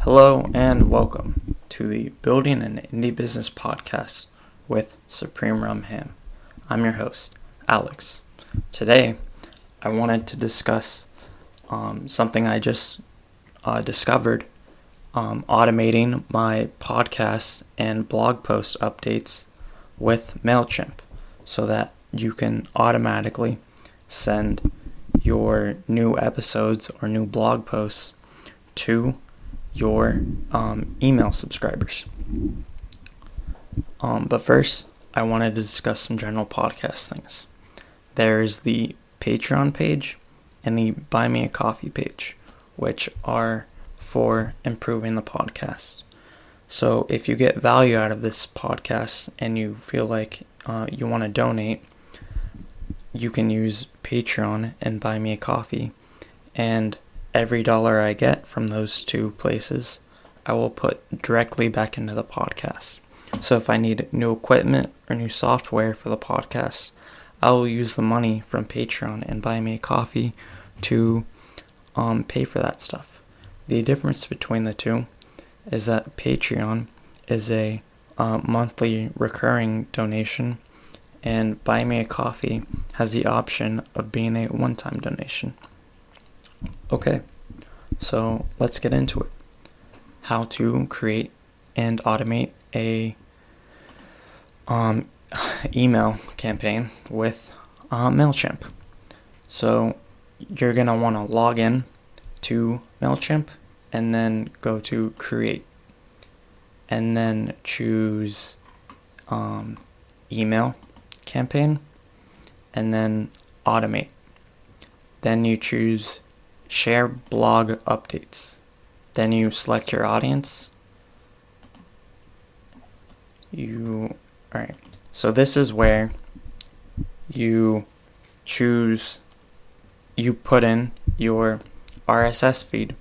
Hello and welcome to the Building an Indie Business podcast with SupremeRumHam. I'm your host, Alex. Today, I wanted to discuss something I just discovered, automating my podcast and blog post updates with MailChimp so that you can automatically send your new episodes or new blog posts to your email subscribers. But first, I wanted to discuss some general podcast things. There's the Patreon page and the Buy Me a Coffee page, which are for improving the podcast. So if you get value out of this podcast and you feel like you want to donate, you can use Patreon and Buy Me a Coffee, and every dollar I get from those two places, I will put directly back into the podcast. So if I need new equipment or new software for the podcast, I will use the money from Patreon and Buy Me a Coffee to pay for that stuff. The difference between the two is that Patreon is a monthly recurring donation, and Buy Me a Coffee has the option of being a one-time donation. Okay, so let's get into it. How to create and automate a email campaign with MailChimp. So you're going to want to log in to MailChimp and then go to create and then choose email campaign and then automate. Then you choose share blog updates. Then you select your audience. Alright. So this is where you put in your RSS feed.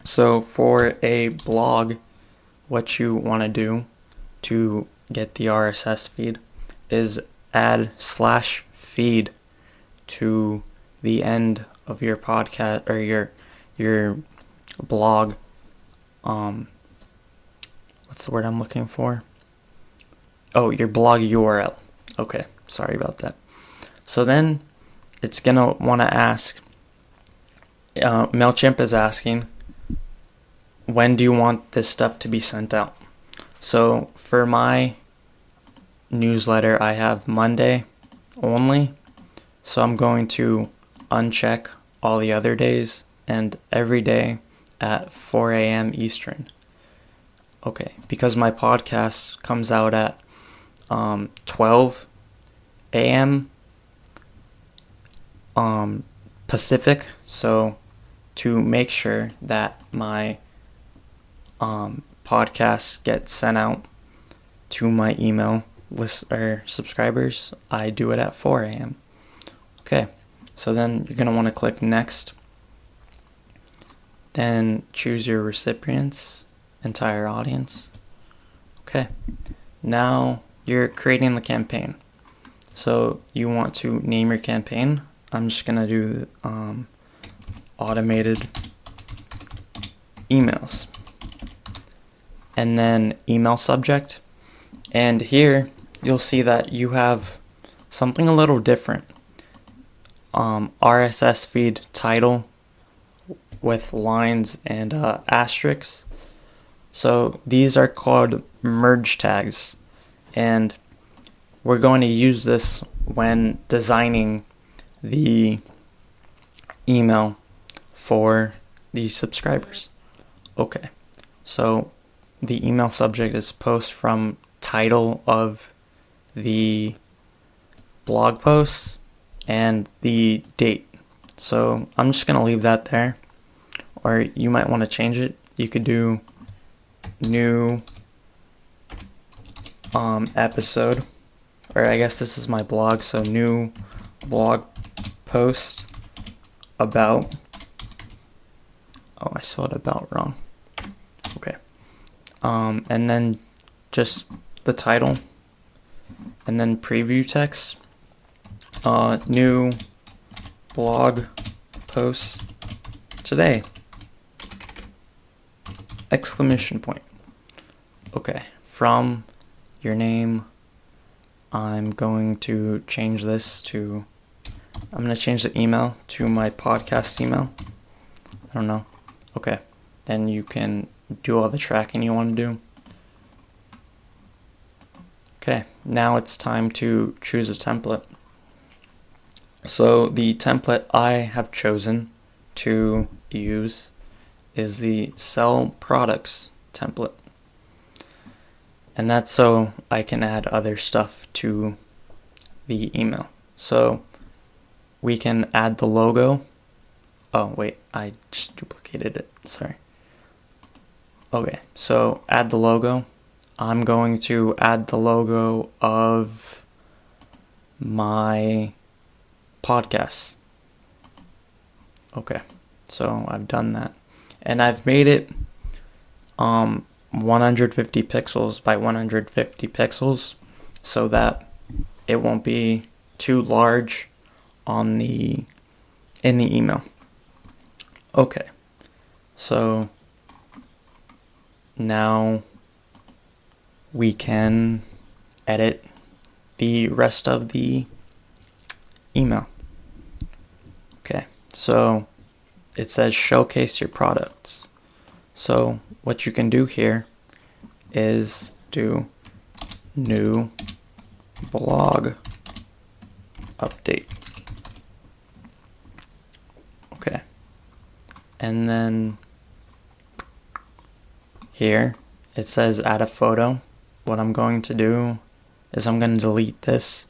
So for a blog, what you want to do to get the RSS feed is add /feed to the end of your podcast or your blog. What's the word I'm looking for? Oh, your blog URL. Okay, sorry about that. So then it's gonna want to ask. MailChimp is asking, when do you want this stuff to be sent out? So for my newsletter, I have Monday only. So I'm going to uncheck all the other days and every day at 4 a.m. Eastern. Okay, because my podcast comes out at 12 a.m. Pacific. So to make sure that my podcasts get sent out to my email list or subscribers, I do it at 4 a.m. Okay, so then you're going to want to click next. Then choose your recipients, entire audience. Okay, now you're creating the campaign. So you want to name your campaign. I'm just going to do automated emails. And then email subject. And here you'll see that you have something a little different. RSS feed title with lines and asterisks. So these are called merge tags, and we're going to use this when designing the email for the subscribers. Okay, so the email subject is post from title of the blog post and the date. So I'm just going to leave that there, or you might want to change it. You could do new episode, or I guess this is my blog, so new blog post about, I spelled about wrong. Okay. And then just the title, and then preview text, new blog post today. exclamation point. Okay, from your name, I'm going to change this to, I'm going to change the email to my podcast email. I don't know. Okay, then you can do all the tracking you want to do. Okay, now it's time to choose a template. So the template I have chosen to use is the sell products template. And that's so I can add other stuff to the email. So we can add the logo. Oh, wait, I just duplicated it. Sorry. Okay, so add the logo. I'm going to add the logo of my podcast. Okay, so I've done that. And I've made it 150 pixels by 150 pixels so that it won't be too large in the email. Okay, so now we can edit the rest of the email. Okay, so it says showcase your products. So what you can do here is do new blog update. Okay, and then here it says add a photo. What I'm going to do is I'm going to delete this,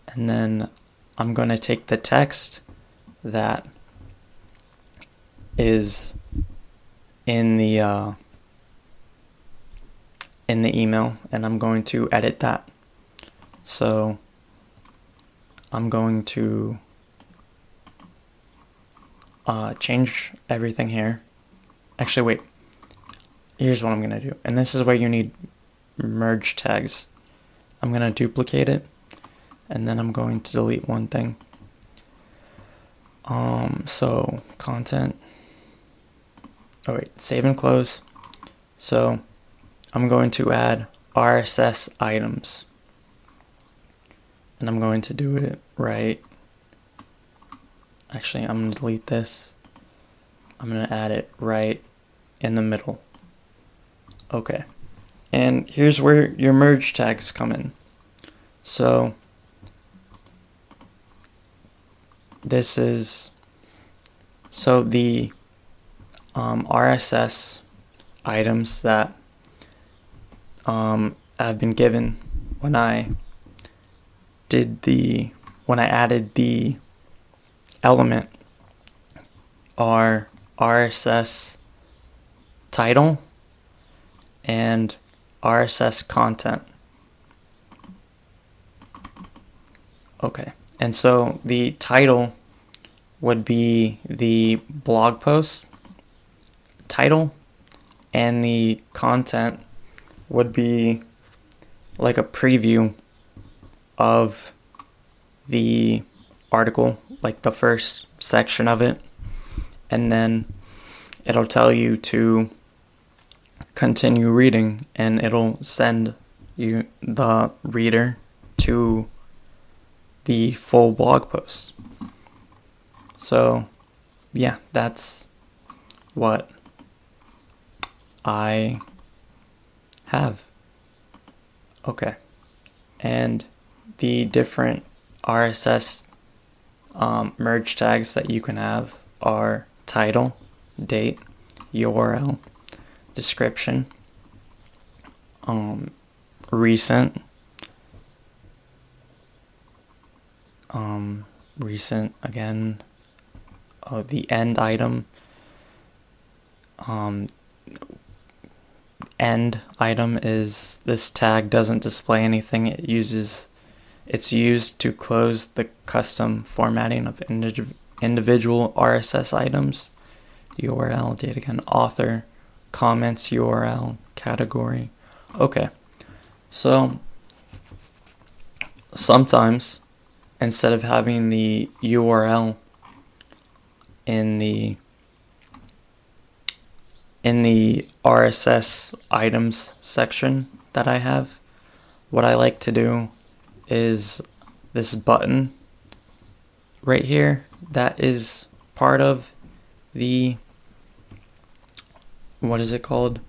and then I'm going to take the text that is in the email, and I'm going to edit that. So I'm going to change everything here. Actually, wait. Here's what I'm going to do. And this is where you need merge tags. I'm going to duplicate it, and then I'm going to delete one thing. So content. Oh wait, save and close. So I'm going to add RSS items, and I'm going to do it right. Actually, I'm going to delete this. I'm going to add it right in the middle. Okay, and here's where your merge tags come in. So this is, so the RSS items that have been given when I added the element are RSS title and RSS content. Okay, and so the title would be the blog post title, and the content would be like a preview of the article, like the first section of it, and then it'll tell you to continue reading, and it'll send you, the reader, to the full blog post. So yeah, that's what I have. Okay, and the different RSS merge tags that you can have are title, date, URL, description, recent, again, the end item, end item is, this tag doesn't display anything. It's used to close the custom formatting of individual RSS items. URL, date again, author, comments, URL, category. Okay, so sometimes instead of having the URL in the in the RSS items section that I have, what I like to do is this button right here that is part of the, what is it called?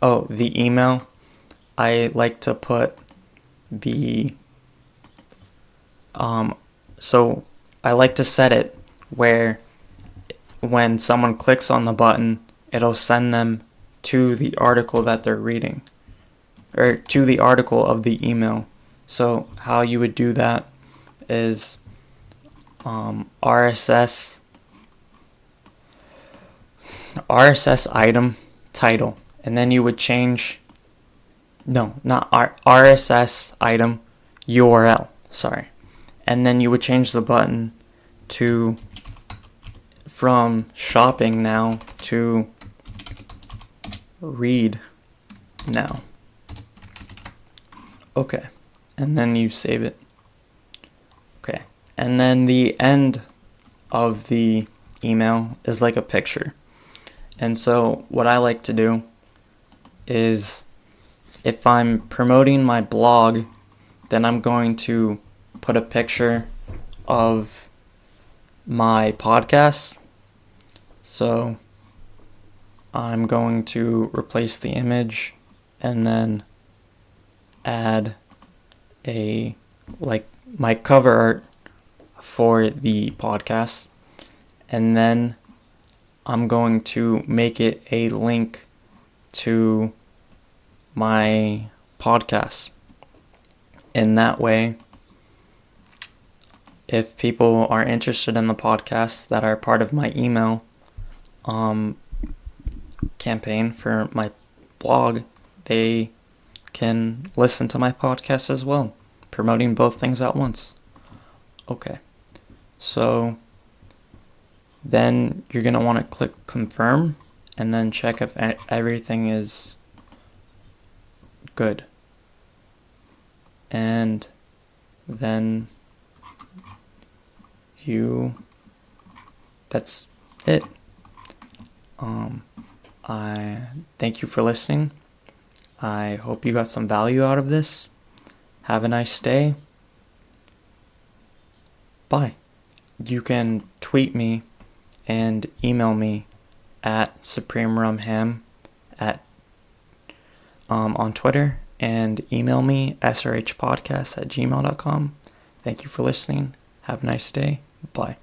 Oh, the email. I like to put the, so I like to set it where when someone clicks on the button, it'll send them to the article that they're reading, or to the article of the email. So how you would do that is RSS item title, and then you would change, no, not RSS item URL, sorry, and then you would change the button to from shopping now to read now. Okay, and then you save it. Okay, and then the end of the email is like a picture. And so what I like to do is, if I'm promoting my blog, then I'm going to put a picture of my podcast. So I'm going to replace the image and then add a, like, my cover art for the podcast, and then I'm going to make it a link to my podcast. In that way, if people are interested in the podcast that are part of my email campaign for my blog, they can listen to my podcast as well, promoting both things at once. Okay, so then you're going to want to click confirm and then check if everything is good. And then that's it. I thank you for listening. I hope you got some value out of this. Have a nice day. Bye. You can tweet me and email me at SupremeRumHam on Twitter, and email me srhpodcast@gmail.com. Thank you for listening. Have a nice day. Bye.